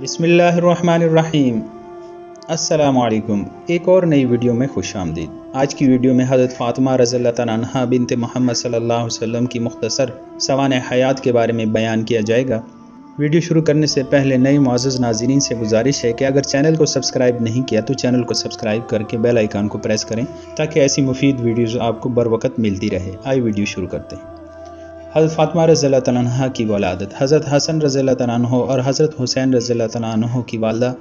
بسم اللہ الرحمن الرحیم۔ السلام علیکم، ایک اور نئی ویڈیو میں خوش آمدید۔ آج کی ویڈیو میں حضرت فاطمہ رضی اللہ تعالیٰ عنہا بنت محمد صلی اللہ علیہ وسلم کی مختصر سوانح حیات کے بارے میں بیان کیا جائے گا۔ ویڈیو شروع کرنے سے پہلے نئے معزز ناظرین سے گزارش ہے کہ اگر چینل کو سبسکرائب نہیں کیا تو چینل کو سبسکرائب کر کے بیل آئیکن کو پریس کریں تاکہ ایسی مفید ویڈیوز آپ کو بروقت ملتی رہے۔ آئیے ویڈیو شروع کرتے ہیں۔ حضرت فاطمہ رضی اللہ تعالیٰ عنہ کی ولادت۔ حضرت حسن رضی اللہ تعالیٰ عنہ اور حضرت حسین رضی اللہ تعالیٰ عنہ کی والدہ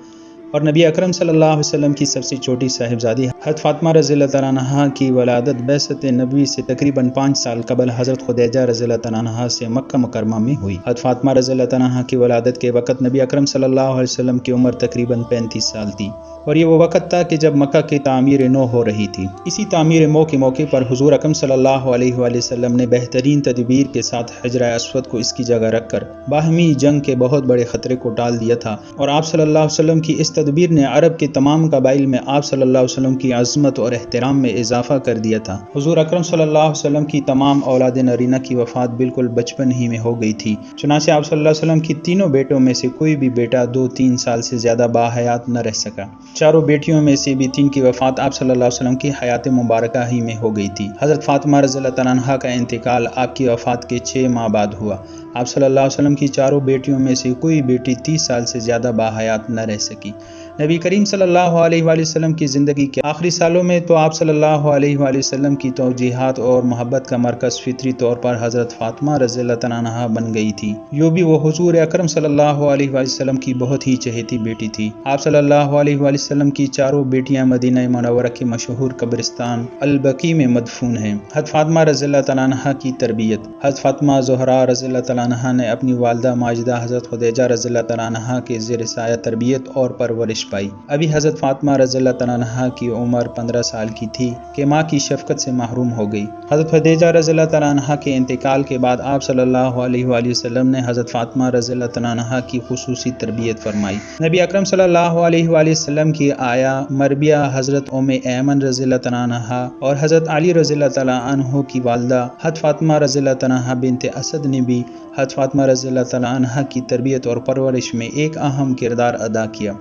اور نبی اکرم صلی اللہ علیہ وسلم کی سب سے چھوٹی صاحبزادی حضرت فاطمہ رضی اللہ تعالیٰ عنہ کی ولادت بعثت نبوی سے تقریباً 5 سال قبل حضرت خدیجہ رضی اللہ تعالیٰ عنہ سے مکہ مکرمہ میں ہوئی۔ حضرت فاطمہ رضی اللہ تعالیٰ عنہ کی ولادت کے وقت نبی اکرم صلی اللہ علیہ وسلم کی عمر تقریباً 35 سال تھی اور یہ وہ وقت تھا کہ جب مکہ کی تعمیر نو ہو رہی تھی۔ اسی تعمیر نو کے موقع پر حضور اکرم صلی اللہ علیہ وآلہ وسلم نے بہترین تدبیر کے ساتھ حجر اسود کو اس کی جگہ رکھ کر باہمی جنگ کے بہت بڑے خطرے کو ٹال دیا تھا، اور آپ صلی اللہ علیہ وسلم کی اس تدبیر نے عرب کے تمام قبائل میں آپ صلی اللہ علیہ وسلم کی عظمت اور احترام میں اضافہ کر دیا تھا۔ حضور اکرم صلی اللہ علیہ وسلم کی تمام اولاد نرینہ کی وفات بالکل بچپن ہی میں ہو گئی تھی، چنانچہ آپ صلی اللہ علیہ وسلم کی تینوں بیٹوں میں سے کوئی بھی بیٹا 2-3 سال سے زیادہ باحیات نہ رہ سکا۔ چاروں بیٹیوں میں سے بھی 3 کی وفات آپ صلی اللہ علیہ وسلم کی حیات مبارکہ ہی میں ہو گئی تھی۔ حضرت فاطمہ رضی اللہ تعالیٰ عنہا کا انتقال آپ کی وفات کے 6 ماہ بعد ہوا۔ آپ صلی اللہ علیہ وسلم کی چاروں بیٹیوں میں سے کوئی بیٹی 30 سال سے زیادہ باحیات نہ رہ سکی۔ نبی کریم صلی اللہ علیہ وآلہ وسلم کی زندگی کے آخری سالوں میں تو آپ صلی اللہ علیہ وآلہ وسلم کی توجیہات اور محبت کا مرکز فطری طور پر حضرت فاطمہ رضی اللہ تعالیٰ عنہا بن گئی تھی۔ یوں بھی وہ حضور اکرم صلی اللہ علیہ وآلہ وسلم کی بہت ہی چہیتی بیٹی تھی۔ آپ صلی اللہ علیہ وآلہ وسلم کی چاروں بیٹیاں مدینہ منورہ کے مشہور قبرستان البقیع میں مدفون ہیں۔ حضرت فاطمہ رضی اللہ تعالیٰ عنہا کی تربیت۔ حضرت فاطمہ زہرا رضی اللہ تعالیٰ عنہا نے اپنی والدہ ماجدہ حضرت خدیجہ رضی اللہ تعالیٰ عنہا کے زیر سایہ تربیت اور پرورش پائی۔ ابھی حضرت فاطمہ رضی اللہ تعالیٰ عنہا کی عمر 15 سال کی تھی کہ ماں کی شفقت سے محروم ہو گئی۔ حضرت خدیجہ رضی اللہ تعالیٰ عنہا کے انتقال کے بعد آپ صلی اللہ علیہ وآلہ وسلم نے حضرت فاطمہ رضی اللہ تعالیٰ عنہا کی خصوصی تربیت فرمائی۔ نبی اکرم صلی اللہ علیہ وآلہ وسلم کی آیا مربیہ حضرت ایمن رضی اللہ تعالیٰ عنہا اور حضرت علی رضی اللہ تعالیٰ عنہ کی والدہ حضرت فاطمہ رضی اللہ تعالیٰ عنہا بنت اسد نے بھی حضرت فاطمہ رضی اللہ تعالیٰ عنہا کی تربیت اور پرورش میں ایک اہم کردار ادا کیا۔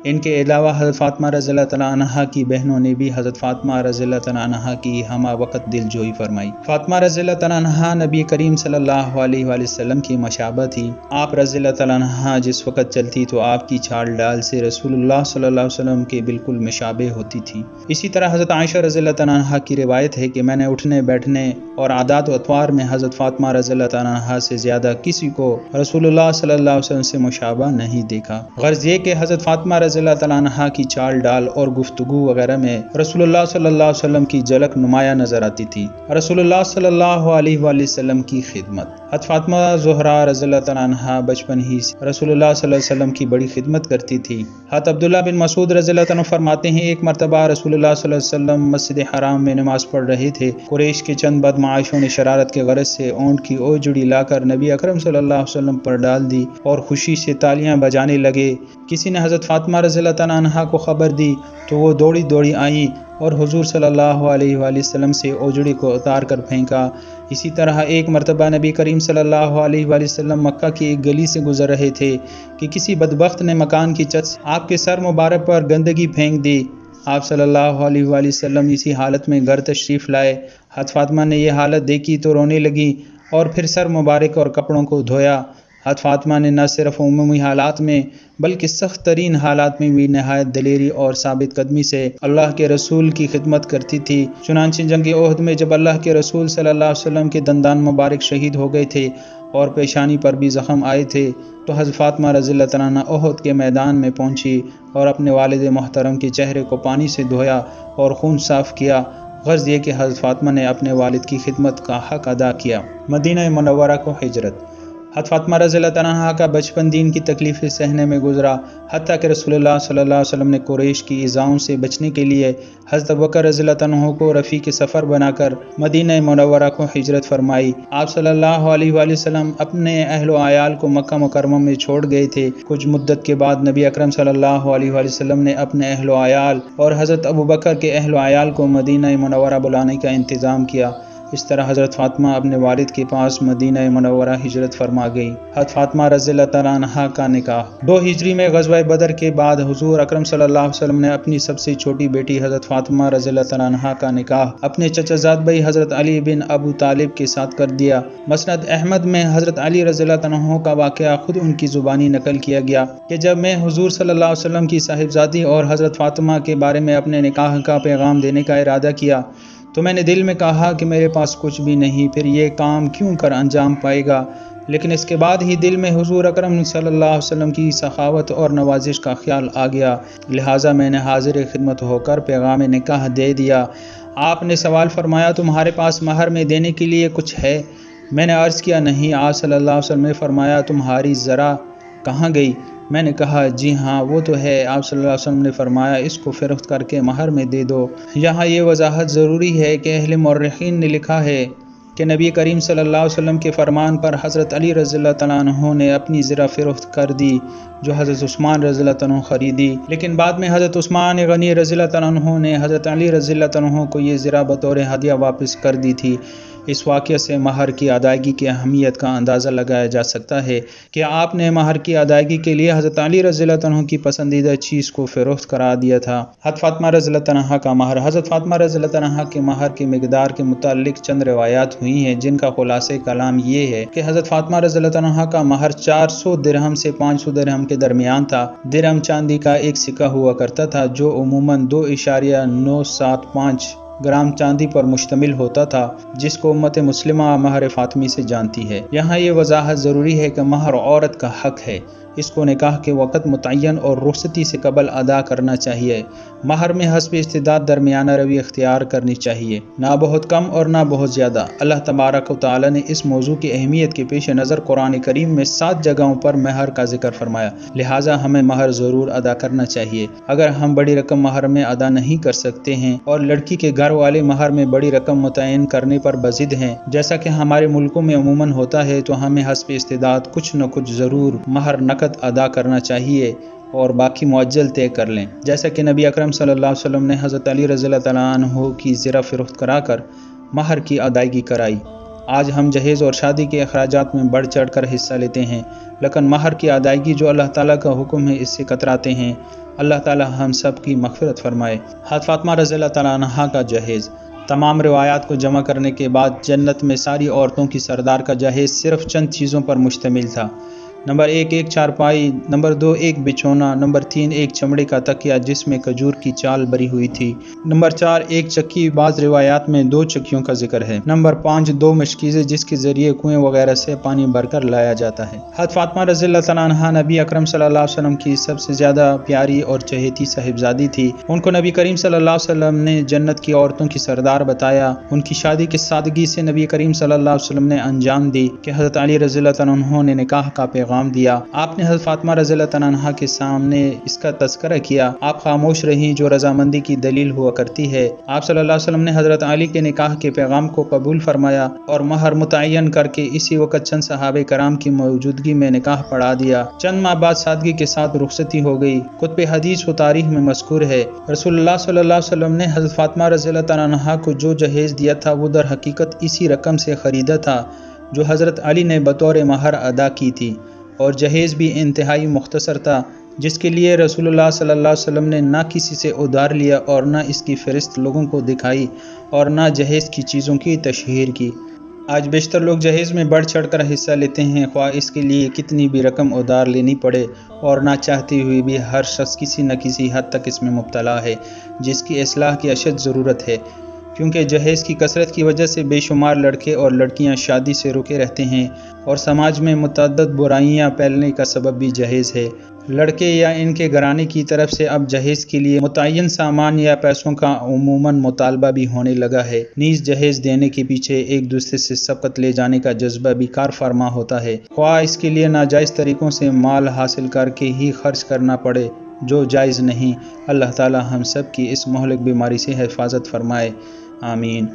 ان کے علاوہ حضرت فاطمہ رضی اللہ تعالیٰ عنہا کی بہنوں نے بھی حضرت فاطمہ رضی اللہ تعالیٰ عنہا کی ہمہ وقت دلجوئی فرمائی۔ فاطمہ رضی اللہ تعالیٰ عنہا نبی کریم صلی اللہ علیہ وآلہ وسلم کی مشابہ تھی۔ آپ رضی اللہ تعالیٰ عنہا جس وقت چلتی تو آپ کی چال ڈال سے رسول اللہ صلی اللہ علیہ وسلم کے بالکل مشابہ ہوتی تھی۔ اسی طرح حضرت عائشہ رضی اللہ تعالیٰ عنہا کی روایت ہے کہ میں نے اٹھنے بیٹھنے اور عادات و اطوار میں حضرت فاطمہ رضی اللہ تعالیٰ عنہا سے زیادہ کسی کو رسول اللہ صلی اللہ علیہ وسلم سے مشابہ نہیں دیکھا۔ غرض یہ کہ حضرت فاطمہ رضی اللہ تعالیٰ عنہا کی چال ڈال اور گفتگو وغیرہ میں رسول اللہ صلی اللہ علیہ وسلم کی جھلک نمایاں نظر آتی تھی۔ رسول اللہ صلی اللہ علیہ وآلہ وسلم کی خدمت۔ حضرت فاطمہ زہرا رضی اللہ تعالیٰ عنہا بچپن ہی سے رسول اللہ صلی اللہ علیہ وسلم کی بڑی خدمت کرتی تھی۔ حضرت عبداللہ بن مسعود رضی اللہ عنہ فرماتے ہیں، ایک مرتبہ رسول اللہ صلی اللہ علیہ وسلم مسجد حرام میں نماز پڑھ رہے تھے۔ قریش کے چند بدمعاشوں نے شرارت کے غرض سے اونٹ کی اوجڑی لا کر نبی اکرم صلی اللہ علیہ وسلم پر ڈال دی اور خوشی سے تالیاں بجانے لگے۔ کسی نے حضرت فاطمہ رضی اللہ تعالیٰ عنہا کو خبر دی تو وہ دوڑی دوڑی آئیں اور حضور صلی اللہ علیہ وآلہ وسلم سے اوجڑی کو اتار کر پھینکا۔ اسی طرح ایک مرتبہ نبی کریم صلی اللہ علیہ وآلہ وسلم مکہ کی ایک گلی سے گزر رہے تھے کہ کسی بدبخت نے مکان کی چھت سے آپ کے سر مبارک پر گندگی پھینک دی۔ آپ صلی اللہ علیہ وآلہ وسلم اسی حالت میں گھر تشریف لائے۔ حضرت فاطمہ نے یہ حالت دیکھی تو رونے لگی اور پھر سر مبارک اور کپڑوں کو دھویا۔ حضرت فاطمہ نے نہ صرف عمومی حالات میں بلکہ سخت ترین حالات میں بھی نہایت دلیری اور ثابت قدمی سے اللہ کے رسول کی خدمت کرتی تھی۔ چنانچہ جنگ احد میں جب اللہ کے رسول صلی اللہ علیہ وسلم کے دندان مبارک شہید ہو گئے تھے اور پیشانی پر بھی زخم آئے تھے تو حضرت فاطمہ رضی اللہ تعالیٰ عنہ احد کے میدان میں پہنچی اور اپنے والد محترم کے چہرے کو پانی سے دھویا اور خون صاف کیا۔ غرض یہ کہ حضرت فاطمہ نے اپنے والد کی خدمت کا حق ادا کیا۔ مدینہ منورہ کو ہجرت۔ حضرت فاطمہ رضی اللہ تعالیٰ عنہ کا بچپن دین کی تکلیفیں سہنے میں گزرا، حتیٰ کہ رسول اللہ صلی اللہ علیہ وسلم نے قریش کی ایذاؤں سے بچنے کے لیے حضرت ابوبکر رضی اللہ عنہ کو رفیق سفر بنا کر مدینہ منورہ کو ہجرت فرمائی۔ آپ صلی اللہ علیہ وآلہ وسلم اپنے اہل و عیال کو مکہ مکرمہ میں چھوڑ گئے تھے۔ کچھ مدت کے بعد نبی اکرم صلی اللہ علیہ وآلہ وسلم نے اپنے اہل و عیال اور حضرت ابوبکر کے اہل و عیال کو مدینہ منورہ بلانے کا انتظام کیا۔ اس طرح حضرت فاطمہ اپنے والد کے پاس مدینہ منورہ ہجرت فرما گئی۔ حضرت فاطمہ رضی اللہ تعالیٰ عنہا کا نکاح 2 ہجری میں غزوہ بدر کے بعد حضور اکرم صلی اللہ علیہ وسلم نے اپنی سب سے چھوٹی بیٹی حضرت فاطمہ رضی اللہ تعالیٰ عنہا کا نکاح اپنے چچا زاد بھائی حضرت علی بن ابو طالب کے ساتھ کر دیا۔ مسند احمد میں حضرت علی رضی اللہ عنہ کا واقعہ خود ان کی زبانی نقل کیا گیا کہ جب میں حضور صلی اللہ علیہ وسلم کی صاحبزادی اور حضرت فاطمہ کے بارے میں اپنے نکاح کا پیغام دینے کا ارادہ کیا تو میں نے دل میں کہا کہ میرے پاس کچھ بھی نہیں، پھر یہ کام کیوں کر انجام پائے گا، لیکن اس کے بعد ہی دل میں حضور اکرم صلی اللہ علیہ وسلم کی سخاوت اور نوازش کا خیال آ گیا، لہٰذا میں نے حاضر خدمت ہو کر پیغام نکاح دے دیا۔ آپ نے سوال فرمایا تمہارے پاس مہر میں دینے کے لیے کچھ ہے؟ میں نے عرض کیا نہیں۔ آپ صلی اللہ علیہ وسلم نے فرمایا تمہاری زرع کہاں گئی؟ میں نے کہا جی ہاں وہ تو ہے۔ آپ صلی اللہ علیہ وسلم نے فرمایا اس کو فروخت کر کے مہر میں دے دو۔ یہاں یہ وضاحت ضروری ہے کہ اہل مورخین نے لکھا ہے کہ نبی کریم صلی اللہ علیہ وسلم کے فرمان پر حضرت علی رضی اللہ تعالیٰ عنہ نے اپنی زرع فروخت کر دی جو حضرت عثمان رضی اللہ عنہ خریدی، لیکن بعد میں حضرت عثمان غنی رضی اللہ عنہ نے حضرت علی رضی اللہ عنہ کو یہ زرع بطور ہدیہ واپس کر دی تھی۔ اس واقعے سے مہر کی ادائیگی کی اہمیت کا اندازہ لگایا جا سکتا ہے کہ آپ نے مہر کی ادائیگی کے لیے حضرت علی رضی اللہ عنہ کی پسندیدہ چیز کو فروخت کرا دیا تھا۔ حضرت فاطمہ رضی اللہ عنہ کا مہر۔ حضرت فاطمہ رضی اللہ عنہ کے مہر کی مقدار کے متعلق چند روایات ہوئی ہیں جن کا خلاصہ کلام یہ ہے کہ حضرت فاطمہ رضی اللہ عنہ کا مہر 400 درہم سے 500 درہم کے درمیان تھا۔ درہم چاندی کا ایک سکہ ہوا کرتا تھا جو عموماً 2.975 گرام چاندی پر مشتمل ہوتا تھا، جس کو امت مسلمہ مہر فاطمی سے جانتی ہے۔ یہاں یہ وضاحت ضروری ہے کہ مہر عورت کا حق ہے، اس کو نکاح کے وقت متعین اور رخصتی سے قبل ادا کرنا چاہیے۔ مہر میں حسب استطاعت درمیانہ روی اختیار کرنی چاہیے، نہ بہت کم اور نہ بہت زیادہ۔ اللہ تبارک و تعالی نے اس موضوع کی اہمیت کے پیش نظر قرآن کریم میں 7 جگہوں پر مہر کا ذکر فرمایا، لہٰذا ہمیں مہر ضرور ادا کرنا چاہیے۔ اگر ہم بڑی رقم مہر میں ادا نہیں کر سکتے ہیں اور لڑکی کے گھر والے مہر میں بڑی رقم متعین کرنے پر بضد ہیں، جیسا کہ ہمارے ملکوں میں عموماً ہوتا ہے، تو ہمیں حسب استطاعت کچھ نہ کچھ ضرور مہر نقد ادا کرنا چاہیے اور باقی معجل طے کر لیں، جیسا کہ نبی اکرم صلی اللہ علیہ وسلم نے حضرت علی رضی اللہ تعالیٰ عنہ کی زرع فروخت کرا کر مہر کی ادائیگی کرائی۔ آج ہم جہیز اور شادی کے اخراجات میں بڑھ چڑھ کر حصہ لیتے ہیں، لیکن مہر کی ادائیگی جو اللہ تعالیٰ کا حکم ہے اس سے کتراتے ہیں۔ اللہ تعالیٰ ہم سب کی مغفرت فرمائے۔ حضرت فاطمہ رضی اللہ تعالیٰ عنہا کا جہیز۔ تمام روایات کو جمع کرنے کے بعد جنت میں ساری عورتوں کی سردار کا جہیز صرف چند چیزوں پر مشتمل تھا۔ نمبر 1 ایک چارپائی، نمبر 2 ایک بچھونا، نمبر 3 ایک چمڑے کا تکیہ جس میں کھجور کی چال بری ہوئی تھی، نمبر 4 ایک چکی، بعض روایات میں 2 چکیوں کا ذکر ہے، نمبر 5 2 مشکیزیں جس کے ذریعے کنویں وغیرہ سے پانی بھر کر لایا جاتا ہے۔ حضرت فاطمہ رضی اللہ تعالیٰ عنہا نبی اکرم صلی اللہ علیہ وسلم کی سب سے زیادہ پیاری اور چہیتی صاحبزادی تھی۔ ان کو نبی کریم صلی اللہ علیہ وسلم نے جنت کی عورتوں کی سردار بتایا۔ ان کی شادی کی سادگی سے نبی کریم صلی اللہ علیہ وسلم نے انجام دی کہ حضرت علی رضی اللہ عنہ نے نکاح کا پیغام دیا۔ آپ نے حضرت فاطمہ رضی اللہ عنہا کے سامنے اس کا تذکرہ کیا۔ آپ خاموش رہیں جو رضامندی کی دلیل ہوا کرتی ہے۔ آپ صلی اللہ علیہ وسلم نے حضرت علی کے نکاح کے پیغام کو قبول فرمایا اور مہر متعین کر کے اسی وقت چند صحابہ کرام کی موجودگی میں نکاح پڑھا دیا۔ چند ماہ بعد سادگی کے ساتھ رخصتی ہو گئی۔ کتب حدیث و تاریخ میں مذکور ہے رسول اللہ صلی اللہ علیہ وسلم نے حضرت فاطمہ رضی اللہ عنہا کو جو جہیز دیا تھا وہ در حقیقت اسی رقم سے خریدا تھا جو حضرت علی نے بطور مہر ادا کی تھی، اور جہیز بھی انتہائی مختصر تھا جس کے لیے رسول اللہ صلی اللہ علیہ وسلم نے نہ کسی سے ادھار لیا اور نہ اس کی فہرست لوگوں کو دکھائی اور نہ جہیز کی چیزوں کی تشہیر کی۔ آج بیشتر لوگ جہیز میں بڑھ چڑھ کر حصہ لیتے ہیں، خواہ اس کے لیے کتنی بھی رقم ادھار لینی پڑے، اور نہ چاہتے ہوئے بھی ہر شخص کسی نہ کسی حد تک اس میں مبتلا ہے جس کی اصلاح کی اشد ضرورت ہے، کیونکہ جہیز کی کثرت کی وجہ سے بے شمار لڑکے اور لڑکیاں شادی سے رکے رہتے ہیں، اور سماج میں متعدد برائیاں پھیلنے کا سبب بھی جہیز ہے۔ لڑکے یا ان کے گھرانے کی طرف سے اب جہیز کے لیے متعین سامان یا پیسوں کا عموماً مطالبہ بھی ہونے لگا ہے۔ نیز جہیز دینے کے پیچھے ایک دوسرے سے سبقت لے جانے کا جذبہ بھی کار فرما ہوتا ہے، خواہ اس کے لیے ناجائز طریقوں سے مال حاصل کر کے ہی خرچ کرنا پڑے جو جائز نہیں۔ اللہ تعالی ہم سب کی اس مہلک بیماری سے حفاظت فرمائے، آمین۔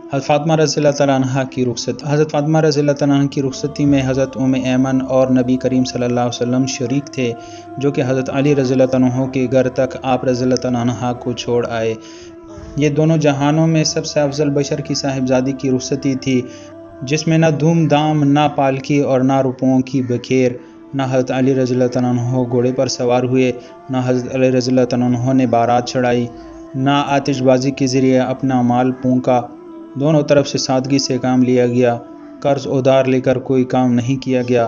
حضرت فاطمہ رضی اللہ تعالیٰ عنہ کی رخصت۔ حضرت فاطمہ رضی اللہ تعالیٰ عنہ کی رخصتی میں حضرت ام ایمن اور نبی کریم صلی اللہ علیہ وسلم شریک تھے، جو کہ حضرت علی رضی اللہ عنہ کے گھر تک آپ رضی اللہ عنہ کو چھوڑ آئے۔ یہ دونوں جہانوں میں سب سے افضل بشر کی صاحبزادی کی رخصتی تھی، جس میں نہ دھوم دھام، نہ پالکی اور نہ روپوں کی بکھیر، نہ حضرت علی رضی اللہ تعالیٰ عنہ گھوڑے پر سوار ہوئے، نہ حضرت علی رضی اللہ تعالیٰ عنہ نے بارات چڑھائی، نہ آتش بازی کے ذریعے اپنا مال پھونکا۔ دونوں طرف سے سادگی سے کام لیا گیا، قرض ادھار لے کر کوئی کام نہیں کیا گیا۔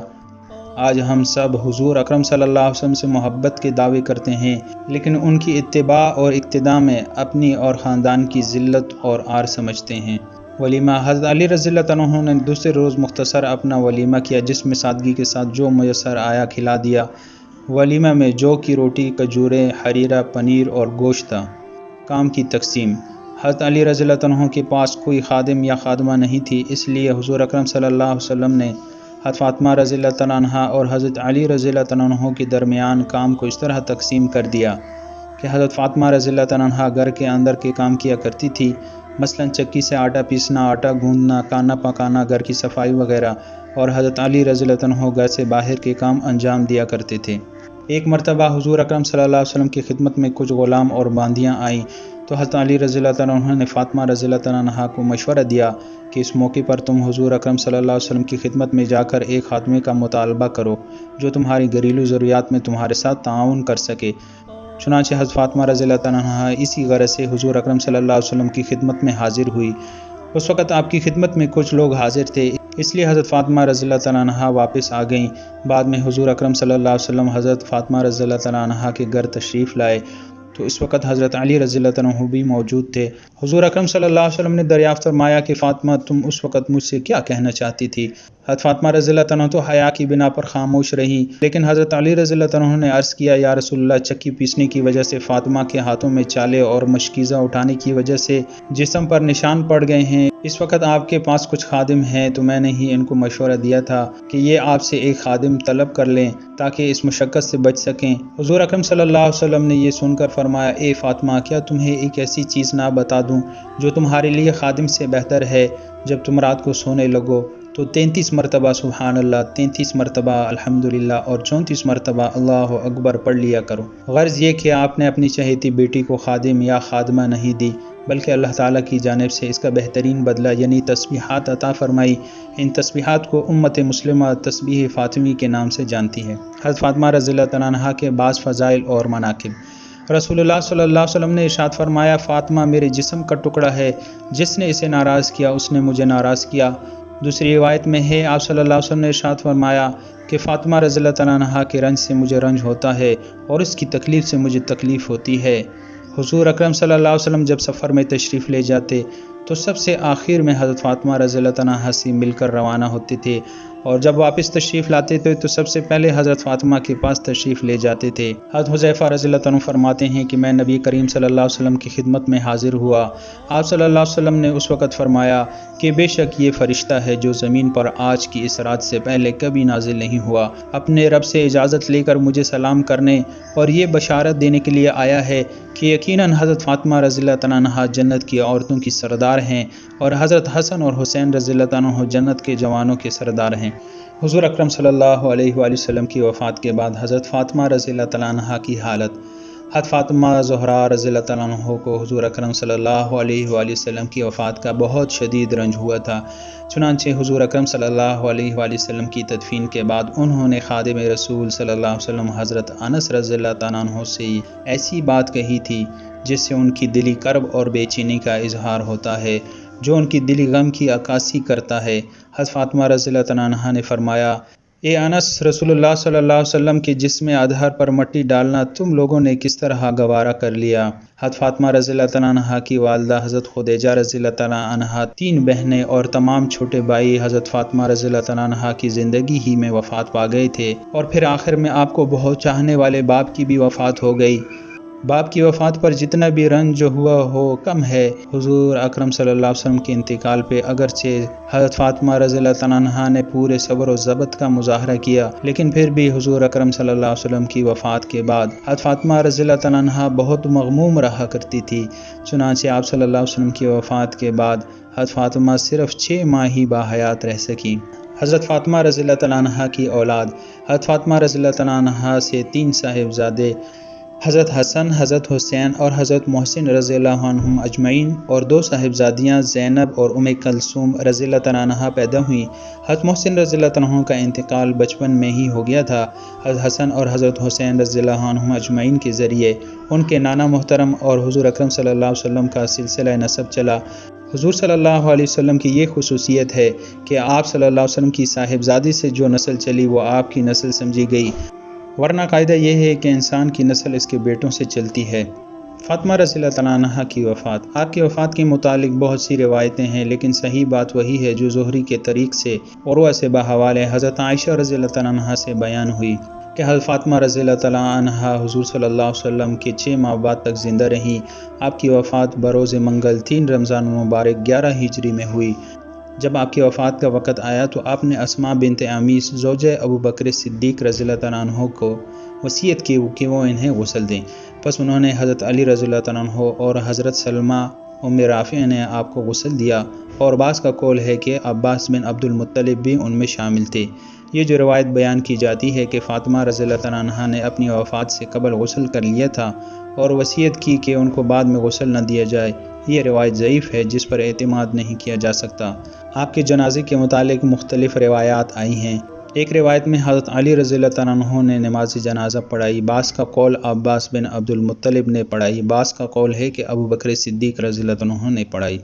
آج ہم سب حضور اکرم صلی اللہ علیہ وسلم سے محبت کے دعوے کرتے ہیں، لیکن ان کی اتباع اور اقتداء میں اپنی اور خاندان کی ذلت اور عار سمجھتے ہیں۔ ولیمہ: حضرت علی رضی اللہ عنہ نے دوسرے روز مختصر اپنا ولیمہ کیا، جس میں سادگی کے ساتھ جو میسر آیا کھلا دیا۔ ولیمہ میں جو کی روٹی، کھجوریں، حریرہ، پنیر اور گوشت تھا۔ کام کی تقسیم: حضرت علی رضی اللہ عنہ کے پاس کوئی خادم یا خادمہ نہیں تھی، اس لیے حضور اکرم صلی اللہ علیہ وسلم نے حضرت فاطمہ رضی اللہ عنہا اور حضرت علی رضی اللہ عنہ کے درمیان کام کو اس طرح تقسیم کر دیا کہ حضرت فاطمہ رضی اللہ عنہا گھر کے اندر کے کام کیا کرتی تھی، مثلا چکی سے آٹا پیسنا، آٹا گوندنا، کھانا پکانا، گھر کی صفائی وغیرہ، اور حضرت علی رضی اللہ عنہ گھر سے باہر کے کام انجام دیا کرتے تھے۔ ایک مرتبہ حضور اکرم صلی اللہ علیہ وسلم کی خدمت میں کچھ غلام اور باندیاں آئیں تو حضرت علی رضی اللہ عنہ نے فاطمہ رضی اللہ عنہا کو مشورہ دیا کہ اس موقع پر تم حضور اکرم صلی اللہ علیہ وسلم کی خدمت میں جا کر ایک خادمے کا مطالبہ کرو جو تمہاری گھریلو ضروریات میں تمہارے ساتھ تعاون کر سکے۔ چنانچہ حضرت فاطمہ رضی اللہ عنہا اسی غرض سے حضور اکرم صلی اللہ علیہ وسلم کی خدمت میں حاضر ہوئی۔ اس وقت آپ کی خدمت میں کچھ لوگ حاضر تھے، اس لیے حضرت فاطمہ رضی اللہ عنہا واپس آ گئیں۔ بعد میں حضور اکرم صلی اللہ علیہ وسلم حضرت فاطمہ رضی اللہ عنہا کے گھر تشریف لائے تو اس وقت حضرت علی رضی اللہ عنہ بھی موجود تھے۔ حضور اکرم صلی اللہ علیہ وسلم نے دریافت فرمایا کہ فاطمہ، تم اس وقت مجھ سے کیا کہنا چاہتی تھی؟ حضرت فاطمہ رضی اللہ عنہ تو حیا کی بنا پر خاموش رہی، لیکن حضرت علی رضی اللہ عنہ نے عرض کیا، یا رسول اللہ، چکی پیسنے کی وجہ سے فاطمہ کے ہاتھوں میں چالے اور مشکیزہ اٹھانے کی وجہ سے جسم پر نشان پڑ گئے ہیں۔ اس وقت آپ کے پاس کچھ خادم ہیں تو میں نے ہی ان کو مشورہ دیا تھا کہ یہ آپ سے ایک خادم طلب کر لیں تاکہ اس مشقت سے بچ سکیں۔ حضور اکرم صلی اللہ علیہ وسلم نے یہ سن کر فرمایا، اے فاطمہ، کیا تمہیں ایک ایسی چیز نہ بتا دوں جو تمہارے لیے خادم سے بہتر ہے؟ جب تم رات کو سونے لگو تو 33 مرتبہ سبحان اللہ، 33 مرتبہ الحمدللہ اور 34 مرتبہ اللہ اکبر پڑھ لیا کرو۔ غرض یہ کہ آپ نے اپنی چہیتی بیٹی کو خادم یا خادمہ نہیں دی، بلکہ اللہ تعالیٰ کی جانب سے اس کا بہترین بدلہ یعنی تسبیحات عطا فرمائی۔ ان تسبیحات کو امت مسلمہ تسبیح فاطمی کے نام سے جانتی ہے۔ حضرت فاطمہ رضی اللہ عنہا کے بعض فضائل اور مناقب: رسول اللہ صلی اللہ علیہ وسلم نے ارشاد فرمایا، فاطمہ میرے جسم کا ٹکڑا ہے، جس نے اسے ناراض کیا اس نے مجھے ناراض کیا۔ دوسری روایت میں ہے، آپ صلی اللہ علیہ وسلم نے ارشاد فرمایا کہ فاطمہ رضی اللہ عنہا کے رنج سے مجھے رنج ہوتا ہے اور اس کی تکلیف سے مجھے تکلیف ہوتی ہے۔ حضور اکرم صلی اللہ علیہ وسلم جب سفر میں تشریف لے جاتے تو سب سے آخر میں حضرت فاطمہ رضی اللہ عنہا سے مل کر روانہ ہوتے تھے، اور جب واپس تشریف لاتے تھے تو سب سے پہلے حضرت فاطمہ کے پاس تشریف لے جاتے تھے۔ حضرت حذیفہ رضی اللہ عنہ فرماتے ہیں کہ میں نبی کریم صلی اللہ علیہ وسلم کی خدمت میں حاضر ہوا۔ آپ صلی اللہ علیہ وسلم نے اس وقت فرمایا کہ بے شک یہ فرشتہ ہے جو زمین پر آج کی اس رات سے پہلے کبھی نازل نہیں ہوا، اپنے رب سے اجازت لے کر مجھے سلام کرنے اور یہ بشارت دینے کے لیے آیا ہے کہ یقیناً حضرت فاطمہ رضی اللہ عنہا جنت کی عورتوں کی سردار ہیں اور حضرت حسن اور حسین رضی اللہ عنہ جنت کے جوانوں کے سردار ہیں۔ حضور اکرم صلی اللہ علیہ وآلہ وسلم کی وفات کے بعد حضرت فاطمہ رضی اللہ عنہا کی حالت: حضرت فاطمہ زہرا رضی اللہ عنہ کو حضور اکرم صلی اللہ علیہ وآلہ وسلم کی وفات کا بہت شدید رنج ہوا تھا، چنانچہ حضور اکرم صلی اللہ علیہ وآلہ وسلم کی تدفین کے بعد انہوں نے خادم رسول صلی اللہ علیہ وسلم حضرت انس رضی اللہ عنہ سے ایسی بات کہی تھی جس سے ان کی دلی کرب اور بے چینی کا اظہار ہوتا ہے، جو ان کی دلی غم کی عکاسی کرتا ہے۔ حضرت فاطمہ رضی اللہ عنہا نے فرمایا، اے انس، رسول اللہ صلی اللہ علیہ وسلم کے جسم ادھر پر مٹی ڈالنا تم لوگوں نے کس طرح گوارا کر لیا؟ حضرت فاطمہ رضی اللہ عنہا کی والدہ حضرت خدیجہ رضی اللہ عنہا، 3 بہنیں اور تمام چھوٹے بھائی حضرت فاطمہ رضی اللہ عنہا کی زندگی ہی میں وفات پا گئے تھے، اور پھر آخر میں آپ کو بہت چاہنے والے باپ کی بھی وفات ہو گئی۔ باپ کی وفات پر جتنا بھی رنج ہوا ہو کم ہے۔ حضور اکرم صلی اللہ علیہ وسلم کے انتقال پہ اگرچہ حضرت فاطمہ رضی اللہ عنہا نے پورے صبر و ضبط کا مظاہرہ کیا، لیکن پھر بھی حضور اکرم صلی اللہ علیہ وسلم کی وفات کے بعد حضرت فاطمہ رضی اللہ عنہا بہت مغموم رہا کرتی تھی، چنانچہ آپ صلی اللہ علیہ وسلم کی وفات کے بعد حضرت فاطمہ صرف 6 ماہ ہی باحیات رہ سکیں۔ حضرت فاطمہ رضی اللہ عنہا کی اولاد: حضرت فاطمہ رضی اللہ عنہا سے 3 صاحبزادے حضرت حسن، حضرت حسین اور حضرت محسن رضی اللہ عنہم اجمعین اور 2 صاحبزادیاں زینب اور ام کلثوم رضی اللہ تعالیٰ عنہا پیدا ہوئیں۔ حضرت محسن رضی اللہ تعالیٰ عنہ کا انتقال بچپن میں ہی ہو گیا تھا۔ حضرت حسن اور حضرت حسین رضی اللہ عنہم اجمعین کے ذریعے ان کے نانا محترم اور حضور اکرم صلی اللہ علیہ وسلم کا سلسلہ نسب چلا۔ حضور صلی اللہ علیہ وسلم کی یہ خصوصیت ہے کہ آپ صلی اللہ علیہ وسلم کی صاحبزادی سے جو نسل چلی وہ آپ کی نسل سمجھی گئی، ورنہ قاعدہ یہ ہے کہ انسان کی نسل اس کے بیٹوں سے چلتی ہے۔ فاطمہ رضی اللہ تعالیٰ عنہا کی وفات۔ آپ کی وفات کے متعلق بہت سی روایتیں ہیں، لیکن صحیح بات وہی ہے جو زہری کے طریق سے عروہ سے بحوالے حضرت عائشہ رضی اللہ تعالیٰ عنہا سے بیان ہوئی کہ حضرت فاطمہ رضی اللہ تعالیٰ عنہا حضور صلی اللہ علیہ وسلم کے 6 ماہ بعد تک زندہ رہیں۔ آپ کی وفات بروز منگل 3 رمضان المبارک 11 ہجری میں ہوئی۔ جب آپ کی وفات کا وقت آیا تو آپ نے اسماء بنت عمیس زوجہ ابو بکر صدیق رضی اللہ تعالیٰ عنہ کو وصیت کی کہ وہ انہیں غسل دیں۔ پس انہوں نے حضرت علی رضی اللہ تعالیٰ عنہ اور حضرت سلمہ ام رافع نے آپ کو غسل دیا، اور بعض کا قول ہے کہ عباس بن عبد المطلب بھی ان میں شامل تھے۔ یہ جو روایت بیان کی جاتی ہے کہ فاطمہ رضی اللہ تعالیٰ عنہ نے اپنی وفات سے قبل غسل کر لیا تھا اور وصیت کی کہ ان کو بعد میں غسل نہ دیا جائے، یہ روایت ضعیف ہے جس پر اعتماد نہیں کیا جا سکتا۔ آپ کے جنازے کے متعلق مختلف روایات آئی ہیں۔ ایک روایت میں حضرت علی رضی اللہ تعالیٰ عنہ نے نماز جنازہ پڑھائی، بعض کا قول عباس بن عبد المطلب نے پڑھائی، بعض کا قول ہے کہ ابو بکر صدیق رضی اللہ عنہ نے پڑھائی۔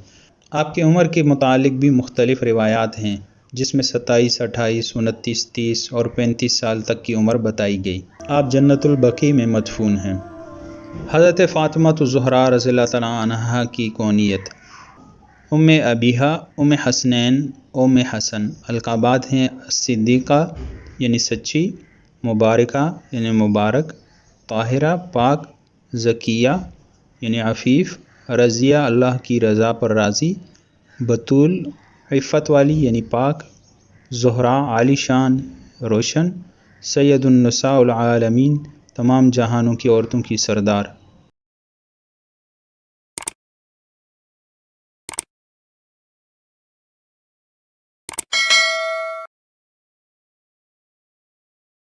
آپ کی عمر کے متعلق بھی مختلف روایات ہیں، جس میں 27، 28، 29، 30 اور 35 سال تک کی عمر بتائی گئی۔ آپ جنت البقیع میں مدفون ہیں۔ حضرت فاطمہ الزہرا رضی اللہ تعالیٰ عنہا کی کونیت: ام ابیہا، ام حسنین، ام حسن۔ القابات ہیں: صدیقہ یعنی سچی، مبارکہ یعنی مبارک، طاہرہ پاک، زکیہ یعنی عفیف، رضیہ اللہ کی رضا پر راضی، بتول عفت والی یعنی پاک، زہرا عالی شان روشن، سید النساء العالمین تمام جہانوں کی عورتوں کی سردار۔